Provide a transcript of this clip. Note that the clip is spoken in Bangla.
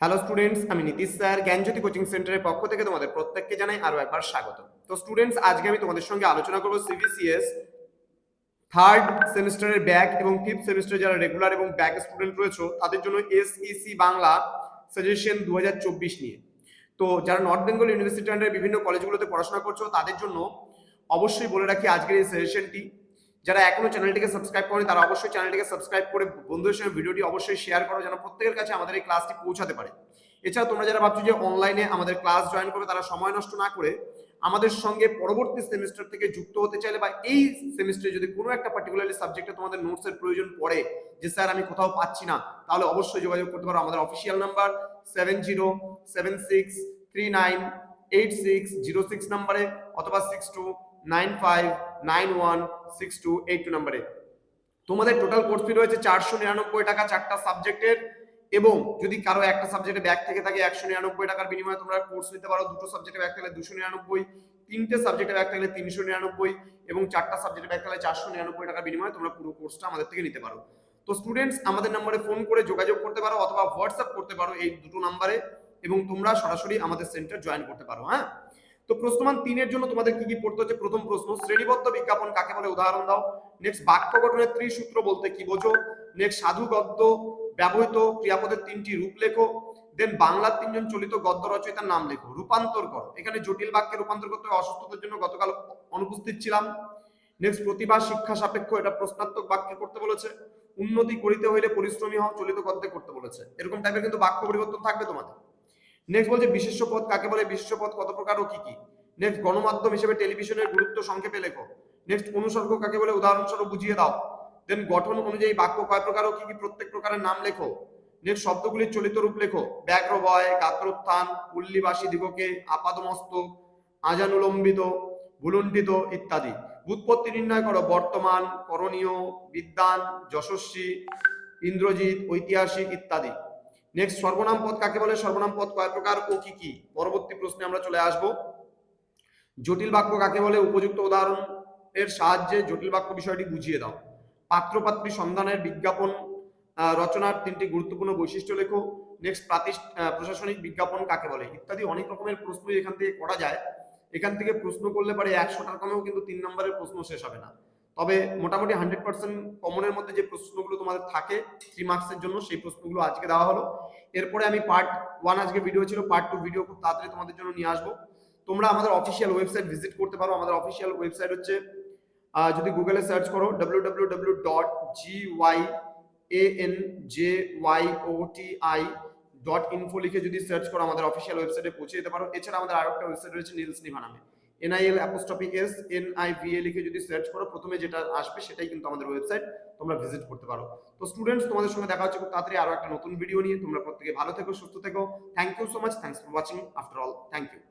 হ্যালো স্টুডেন্টস, আমি নীতিশ স্যার জ্ঞানজ্যোতি কোচিং সেন্টারের পক্ষ থেকে তোমাদের প্রত্যেককে জানাই আরো একবার স্বাগত। তো স্টুডেন্টস, আজকে আমি তোমাদের সঙ্গে আলোচনা করব সিবিসিএস থার্ড সেমিস্টারের ব্যাক এবং ফিফথ সেমিস্টারে যারা রেগুলার এবং ব্যাক স্টুডেন্ট রয়েছে তাদের জন্য এসইসি বাংলা সাজেশন 2024 নিয়ে। তো যারা নর্থ বেঙ্গল ইউনিভার্সিটি আন্ডারে বিভিন্ন কলেজগুলোতে পড়াশোনা করছো তাদের জন্য অবশ্যই বলে রাখি আজকের এই সেশনটি যারা এখনো চ্যানেলটিকে সাবস্ক্রাইব করেনি তারা অবশ্যই চ্যানেলটিকে সাবস্ক্রাইব করে বন্ধুদের সঙ্গে ভিডিওটি অবশ্যই শেয়ার করো যেন প্রত্যেকের কাছে আমাদের এই ক্লাসটি পৌঁছাতে পারে। এছাড়া তোমরা যারা ভাবছো যে অনলাইনে আমাদের ক্লাস জয়েন করবে তারা সময় নষ্ট না করে আমাদের সঙ্গে পরবর্তী সেমিস্টার থেকে যুক্ত হতে চাইলে বা এই সেমিস্টারে যদি কোনো একটা পার্টিকুলারলি সাবজেক্টে তোমাদের নোটসের প্রয়োজন পড়ে যে স্যার আমি কোথাও পাচ্ছি না, তাহলে অবশ্যই যোগাযোগ করতে পারো আমাদের অফিসিয়াল নাম্বার 7076398606 নাম্বারে অথবা 6295916282 নাম্বারে। তোমাদের টোটাল কোর্স ফি রয়েছে 499 টাকা চারটা সাবজেক্টের, এবং যদি কারো একটা সাবজেক্টে ব্যাক থেকে থাকে 199 টাকার বিনিময়ে তোমরা কোর্স নিতে পারো। দুটো সাবজেক্টে ব্যাক থাকলে 299, তিনটে সাবজেক্টে ব্যাক থাকলে 399 এবং চারটা সাবজেক্টে ব্যাক থাকলে 499 টাকার বিনিময়ে তোমরা পুরো কোর্সটা আমাদের থেকে নিতে পারো। তো স্টুডেন্টস, আমাদের নম্বরে ফোন করে যোগাযোগ করতে পারো অথবা হোয়াটসঅ্যাপ করতে পারো এই দুটো নাম্বারে, এবং তোমরা সরাসরি আমাদের সেন্টার জয়েন করতে পারো। হ্যাঁ, তো প্রশ্নমান 3 এর জন্য তোমাদের কি কি পড়তে হচ্ছে? প্রথম প্রশ্ন, শ্রেণীবদ্ধ বিজ্ঞাপন কাকে বলে উদাহরণ দাও। নেক্সট, বাক্য গঠনের ত্রিসূত্র বলতে কি বোঝো। নেক্সট, সাধু গদ্য ব্যবহৃত ক্রিয়াপদের 3টি রূপ লেখো। দেন বাংলার 3জন চলিত গদ্য রচয়িতার নাম লেখো। রূপান্তর করো, এখানে জটিল বাক্যে রূপান্তর করতে অসুস্থতার জন্য গতকাল অনুপস্থিত ছিলাম। নেক্সট, প্রতিভা শিক্ষা সাপেক্ষ, এটা প্রশ্নাত্মক বাক্যে করতে বলেছে। উন্নতি করিতে হইলে পরিশ্রমী হও, চলিত গদ্যে করতে বলেছে। এরকম টাইপের কিন্তু বাক্য পরিবর্তন থাকবে তোমাদের। নেক্সট বলছে বিশেষ্য পদ কাকে বলে, বিশেষ্য পদ কত প্রকার ও কি কি। নেক্সট, গণমাধ্যম হিসেবে টেলিভিশনের গুরুত্ব সংক্ষেপে লেখো। নেক্সট, অনুসর্গ কাকে বলে উদাহরণস্বরূপ বুঝিয়ে দাও। দেন গঠন অনুযায়ী বাক্য কয় প্রকার ও কি কি, প্রত্যেক প্রকারের নাম লেখো। নেক্সট, শব্দগুলির চলিত রূপ লেখো। ব্যাঘ্রবয়, গাত্রোত্থান, পল্লীবাসী দিগকে, আপাদমস্তক, আজানুলম্বিত, ভুলুণ্ঠিত ইত্যাদি। ব্যুৎপত্তি নির্ণয় করো। বর্তমান, করণীয়, বিদ্বান, যশস্বী, ইন্দ্রজিৎ, ঐতিহাসিক ইত্যাদি। নেক্সট, সর্বনাম পদ কাকে বলে, সর্বনাম পদ কয় প্রকার ও কি কি। পরবর্তী প্রশ্নে আমরা চলে আসব। জটিল বাক্য কাকে বলে, উপযুক্ত উদাহরণ এর সাহায্যে জটিল বাক্য বিষয়টি বুঝিয়ে দাও। পাত্রপাত্রী সন্ধানের বিজ্ঞাপন রচনার 3টি গুরুত্বপূর্ণ বৈশিষ্ট্য লেখো। নেক্সট, প্রশাসনিক বিজ্ঞাপন কাকে বলে ইত্যাদি। অনেক রকমের প্রশ্ন এখান থেকে করা যায়। এখান থেকে প্রশ্ন করলে পারে 100টার কমেও কিন্তু 3 নম্বরের প্রশ্ন শেষ হবে না। তবে মোটামুটি 100% কমনের মধ্যে যে প্রশ্নগুলো তোমাদের থাকে 3 মার্কসের জন্য, সেই প্রশ্নগুলো আজকে দেওয়া হলো। এরপরে আমি পার্ট 1 আজকে ভিডিও ছিল, পার্ট 2 ভিডিও খুব তাড়াতাড়ি তোমাদের জন্য নিয়ে আসবো। তোমরা আমাদের অফিসিয়াল ওয়েবসাইট ভিজিট করতে পারো। আমাদের অফিসিয়াল ওয়েবসাইট হচ্ছে, যদি গুগলে সার্চ করো www.ganjyoti.info লিখে যদি সার্চ করো আমাদের অফিসিয়াল ওয়েবসাইটে পৌঁছে যেতে পারো। এছাড়া আমাদের আরেকটা ওয়েবসাইট রয়েছে নীলস নিভা নামে, NIL'S লিখে যদি সার্চ করো প্রথমে যেটা আসবে সেটাই কিন্তু আমাদের ওয়েবসাইট, তোমরা ভিজিট করতে পারো। তো স্টুডেন্টস, তোমাদের সঙ্গে দেখা হচ্ছে খুব তাড়াতাড়ি আরো একটা নতুন ভিডিও নিয়ে। তোমরা প্রত্যেকে ভালো থেকো, সুস্থ থেকো। Thank you so much, thanks for watching after all, thank you.